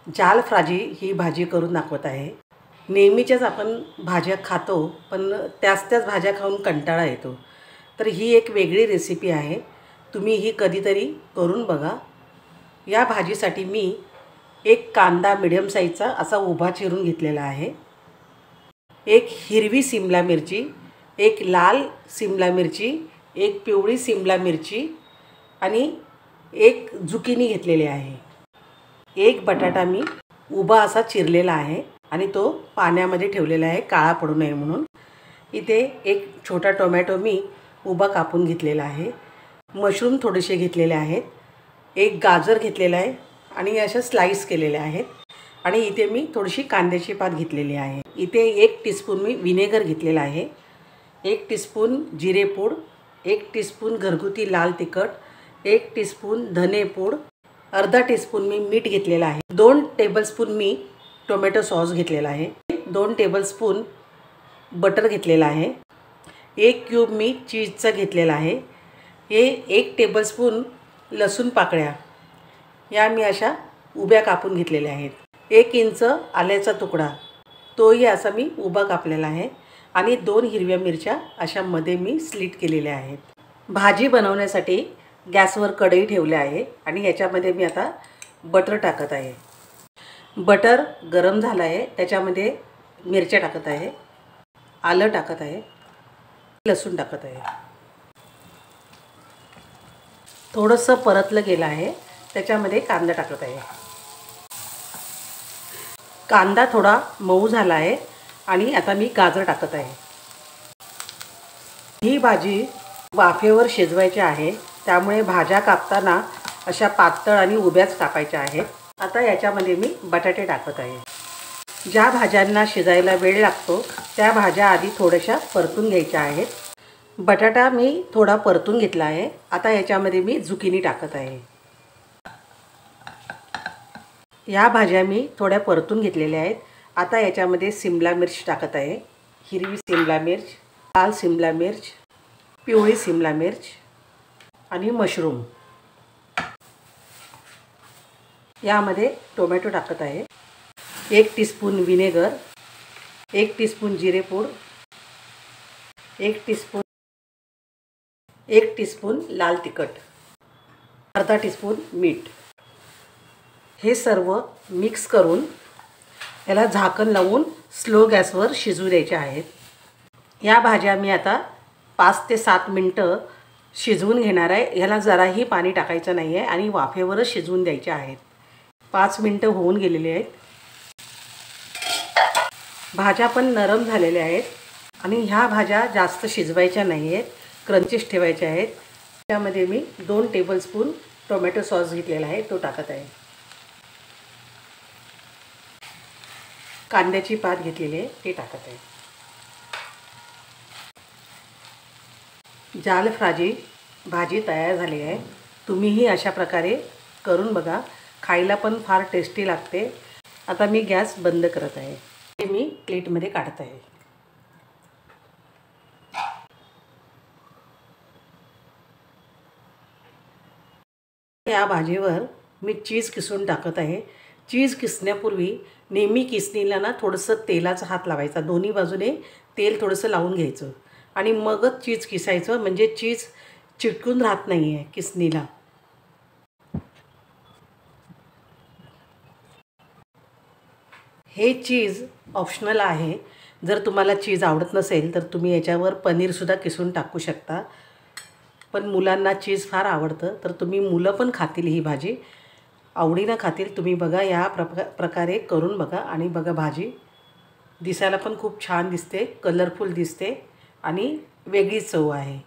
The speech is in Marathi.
जाल फ्राजी ही भाजी करून दाखवत आहे। नेहमीच्याच आपण भाज्या खातो, पण त्याच भाज्या खाऊन कंटाळा येतो। तर ही एक वेगळी रेसिपी आहे, तुम्ही ही कधीतरी करून बघा। या भाजीसाठी मी एक कांदा मीडियम साईजचा असा उभा चिरून घेतलेला आहे, एक हिरवी सिमला मिरची, एक लाल सिमला मिरची, एक पिवळी सिमला मिरची आणि एक झुकिनी घेतलेली आहे। एक बटाटा मी उभा असा चिरलेला आहे आणि तो पाण्यामध्ये ठेवलेला आहे काळा पडू नये म्हणून। इथे एक छोटा टोमॅटो मी उभा कापून घेतलेला आहे। मशरूम थोडेसे घेतलेले आहेत, एक गाजर घेतलेला आहे आणि अशा स्लाइस केलेल्या आहेत। आणि इथे मी थोडीशी कांद्याची पात घेतलेली आहे। इथे 1 टीस्पून मी विनेगर घेतलेला आहे, 1 टीस्पून जिरेपूड, 1 टीस्पून घरगुती लाल तिखट, 1 टीस्पून धनेपूड, अर्धा टीस्पून मी मीठ घेतलेला आहे, 2 टेबलस्पून मी टोमॅटो सॉस घेतलेला आहे, 2 टेबलस्पून बटर घेतलेला आहे, 1 क्यूब मी चीजचा घेतलेला आहे, हे 1 टेबलस्पून लसूण पाकळ्या या मी अशा उभ्या कापून घेतलेल्या आहेत, 1 इंच आल्याचा तुकडा तोही असा मी उभा कापलेला आहे आणि 2 हिरव्या मिरच्या अशा मध्ये मी स्लिट केलेल्या आहेत। भाजी बनवण्यासाठी गॅसवर कढई ठेवली आहे आणि याच्यामध्ये मी आता बटर टाकत आहे। बटर गरम झालं आहे, त्याच्यामध्ये मिरच्या टाकत आहे, आलं टाकत आहे, लसूण टाकत आहे। थोडंसं परतलं गेलं आहे, त्याच्यामध्ये कांदा टाकत आहे। कांदा थोडा मऊ झाला आहे आणि आता मी गाजर टाकत आहे। ही भाजी वाफेवर शिजवायची आहे, त्यामुळे भाज्या कापताना अशा पातळ आणि उभ्याच कापायच्या आहेत। आता याच्यामध्ये मी बटाटे टाकत आहे। ज्या भाज्यांना शिजायला वेळ लागतो त्या भाज्या आधी थोड्याशा परतून घ्यायच्या आहेत। बटाटा मी थोडा परतून घेतला आहे, आता याच्यामध्ये मी झुकिनी टाकत आहे। या भाज्या मी थोड्या परतून घेतलेल्या आहेत। आता याच्यामध्ये सिमला मिर्च टाकत आहे, हिरवी सिमला मिर्च, लाल सिमला मिर्च, पिवळी सिमला मिर्च आणि मशरूम। यामध्ये टोमॅटो टाकत आहे, 1 टीस्पून विनेगर, 1 टीस्पून जिरेपूड, 1 टीस्पून लाल तिखट, अर्धा टीस्पून मीठ। हे सर्व मिक्स करून याला झाकण लावून स्लो गॅसवर शिजू द्यायचे आहेत। या भाज्या मी आता 5 ते 7 मिनिटं शिजवून घेणार आहे। याला जराही पाणी टाकायचं नाही आहे आणि वाफेवरच शिजवून द्यायचे आहेत। 5 मिनिटं होऊन गेलेली आहेत, भाज्या पण नरम झालेल्या आहेत आणि ह्या भाज्या जास्त शिजवायच्या नाही आहेत, क्रंचीस ठेवायच्या आहेत। त्यामध्ये मी 2 टेबलस्पून टोमॅटो सॉस घेतलेला आहे, तो टाकत आहे। कांद्याची पात घेतलेली आहे, ते टाकत आहे। जाल फ्राजी भाजी तयार झाली आहे, तुम्हीही अशा प्रकारे करून बघा, खायला पण फार टेस्टी लागते। आता मी गॅस बंद करत आहे, हे मी प्लेटमध्ये काढत आहे। या भाजीवर मी चीज किसून टाकत आहे। चीज किसण्यापूर्वी नेहमी किसणीला ना थोडंसं तेलाचा हात लावायचा, दोन्ही बाजूने तेल थोडंसं लावून घ्यायचं आणि मगच चीज किसायचं, म्हणजे चीज चिटकून राहत नाही आहे किसणीला। हे चीज ऑप्शनल आहे, जर तुम्हाला चीज आवडत नसेल तर तुम्ही याच्यावर पनीरसुद्धा किसून टाकू शकता, पण मुलांना चीज फार आवडतं तर तुम्ही मुलं पण खातील, ही भाजी आवडीनं खातील। तुम्ही बघा, या प्रकारे करून बघा आणि बघा, भाजी दिसायला पण खूप छान दिसते, कलरफुल दिसते आणि वेगळी चव आहे।